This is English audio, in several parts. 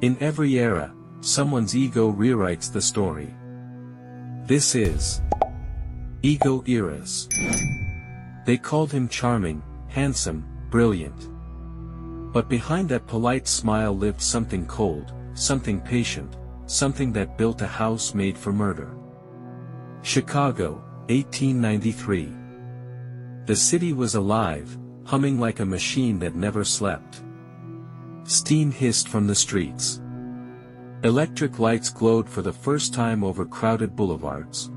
In every era, someone's ego rewrites the story. This is Ego Eras. They called him charming, handsome, brilliant. But behind that polite smile lived something cold, something patient, something that built a house made for murder. Chicago, 1893. The city was alive, humming like a machine that never slept. Steam hissed from the streets. Electric lights glowed for the first time over crowded boulevards.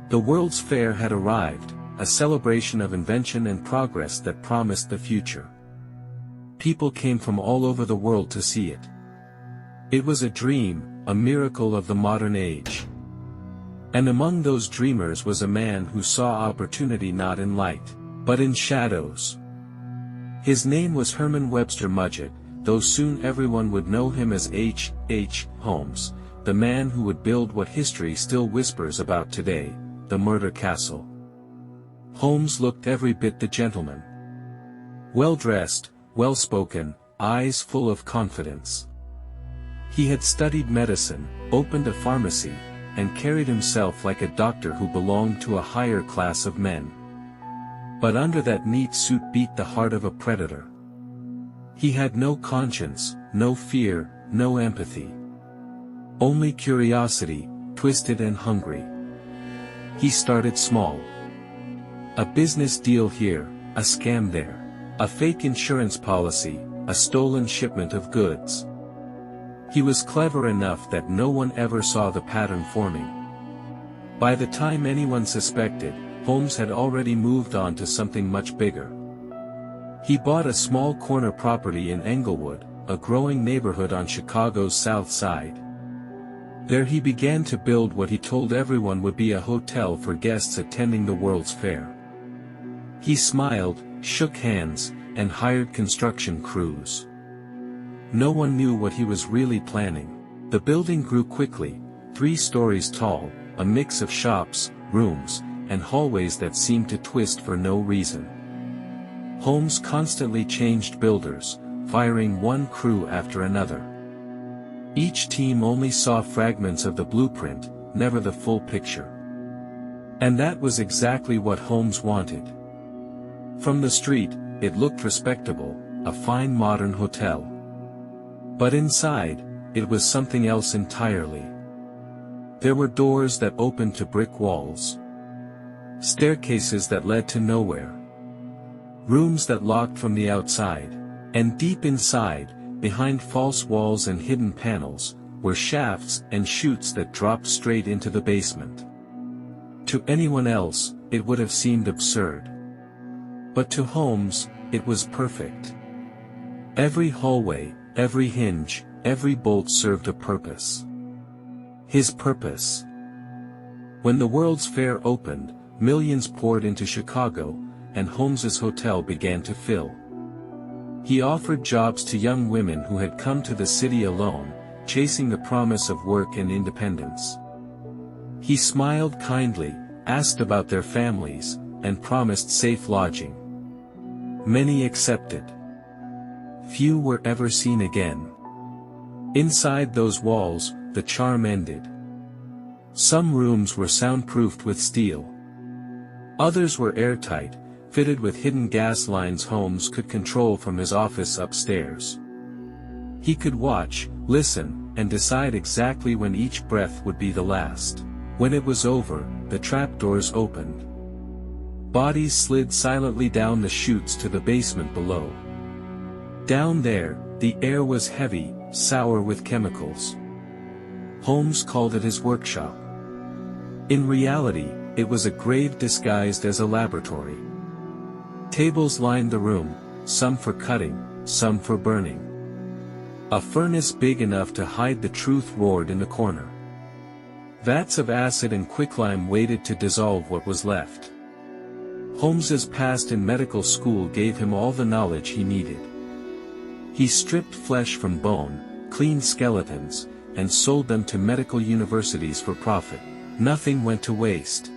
The World's Fair had arrived, a celebration of invention and progress that promised the future. People came from all over the world to see it. It was a dream, a miracle of the modern age. And among those dreamers was a man who saw opportunity not in light, but in shadows. His name was Herman Webster Mudgett, though soon everyone would know him as H. Holmes, the man who would build what history still whispers about today, the murder castle. Holmes looked every bit the gentleman. Well-dressed, well-spoken, eyes full of confidence. He had studied medicine, opened a pharmacy, and carried himself like a doctor who belonged to a higher class of men. But under that neat suit beat the heart of a predator. He had no conscience, no fear, no empathy. Only curiosity, twisted and hungry. He started small. A business deal here, a scam there. A fake insurance policy, a stolen shipment of goods. He was clever enough that no one ever saw the pattern forming. By the time anyone suspected, Holmes had already moved on to something much bigger. He bought a small corner property in Englewood, a growing neighborhood on Chicago's South Side. There he began to build what he told everyone would be a hotel for guests attending the World's Fair. He smiled, shook hands, and hired construction crews. No one knew what he was really planning. The building grew quickly, 3 stories tall, a mix of shops, rooms, and hallways that seemed to twist for no reason. Holmes constantly changed builders, firing one crew after another. Each team only saw fragments of the blueprint, never the full picture. And that was exactly what Holmes wanted. From the street, it looked respectable, a fine modern hotel. But inside, it was something else entirely. There were doors that opened to brick walls. Staircases that led to nowhere. Rooms that locked from the outside. And deep inside, behind false walls and hidden panels, were shafts and chutes that dropped straight into the basement. To anyone else, it would have seemed absurd. But to Holmes, it was perfect. Every hallway, every hinge, every bolt served a purpose. His purpose. When the World's Fair opened, millions poured into Chicago, and Holmes's hotel began to fill. He offered jobs to young women who had come to the city alone, chasing the promise of work and independence. He smiled kindly, asked about their families, and promised safe lodging. Many accepted. Few were ever seen again. Inside those walls, the charm ended. Some rooms were soundproofed with steel. Others were airtight, fitted with hidden gas lines Holmes could control from his office upstairs. He could watch, listen, and decide exactly when each breath would be the last. When it was over, the trapdoors opened. Bodies slid silently down the chutes to the basement below. Down there, the air was heavy, sour with chemicals. Holmes called it his workshop. In reality, it was a grave disguised as a laboratory. Tables lined the room, some for cutting, some for burning. A furnace big enough to hide the truth roared in the corner. Vats of acid and quicklime waited to dissolve what was left. Holmes's past in medical school gave him all the knowledge he needed. He stripped flesh from bone, cleaned skeletons, and sold them to medical universities for profit. Nothing went to waste.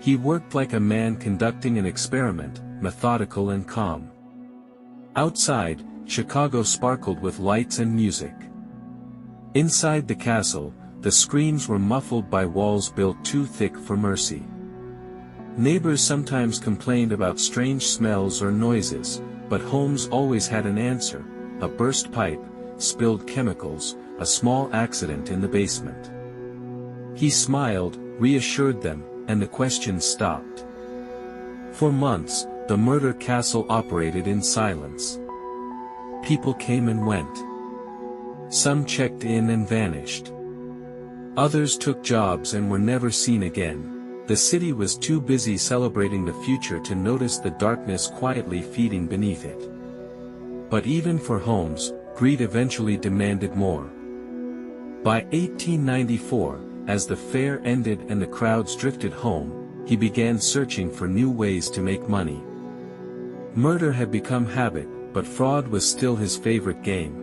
He worked like a man conducting an experiment, methodical and calm. Outside, Chicago sparkled with lights and music. Inside the castle, the screams were muffled by walls built too thick for mercy. Neighbors sometimes complained about strange smells or noises, but Holmes always had an answer: a burst pipe, spilled chemicals, a small accident in the basement. He smiled, reassured them, and the questions stopped. For months, the murder castle operated in silence. People came and went. Some checked in and vanished. Others took jobs and were never seen again. The city was too busy celebrating the future to notice the darkness quietly feeding beneath it. But even for Holmes, greed eventually demanded more. By 1894, as the fair ended and the crowds drifted home, he began searching for new ways to make money. Murder had become habit, but fraud was still his favorite game.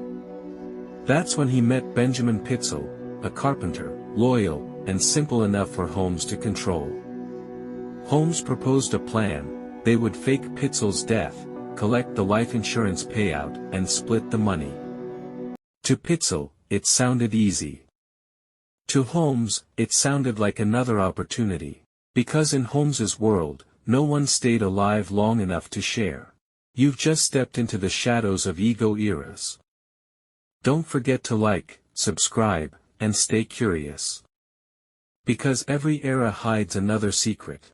That's when he met Benjamin Pitzel, a carpenter, loyal, and simple enough for Holmes to control. Holmes proposed a plan: they would fake Pitzel's death, collect the life insurance payout, and split the money. To Pitzel, it sounded easy. To Holmes, it sounded like another opportunity. Because in Holmes's world, no one stayed alive long enough to share. You've just stepped into the shadows of ego eras. Don't forget to like, subscribe, and stay curious. Because every era hides another secret.